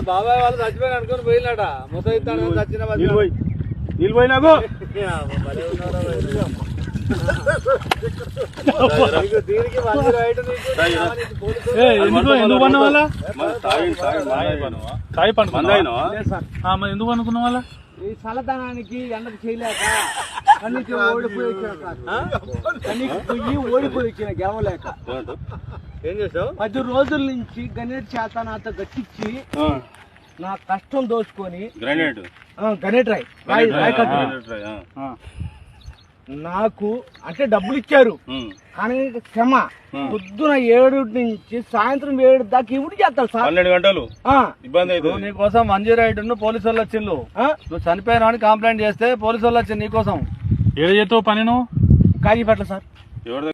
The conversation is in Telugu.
బాబాయ్ వాళ్ళు చచ్చిపోయిన అనుకుని పోయినట మొత్తం ఇస్తాను చచ్చిన నిలిపోయి నాకు దీనికి ఎందుకు పన్న వాళ్ళ ఎందుకు అనుకున్న వాళ్ళ ఈ చల్లదనానికి ఎండకు చేయలేక కన్నీకి ఓడిపోయి వచ్చిన గెలవలేక ఏం చేసావు 10 రోజుల నుంచి గణేట్ చేత నాతో గట్టించి నా కష్టం దోచుకొని గణేట్ రాయ్ నాకు అంటే డబ్బులు ఇచ్చారు కానీ క్షమ పొద్దున 7 నుంచి సాయంత్రం 7 దాకా ఇవి చేస్తాడు సార్ 12 గంటలు ఇబ్బంది అయితే నీకోసం 108 పోలీసు వాళ్ళు వచ్చిండు నువ్వు చనిపోయినా అని కంప్లైంట్ చేస్తే పోలీసు వాళ్ళు వచ్చింది నీకోసం ఏడు చేస్తావు పని నువ్వు కాజీపేట సార్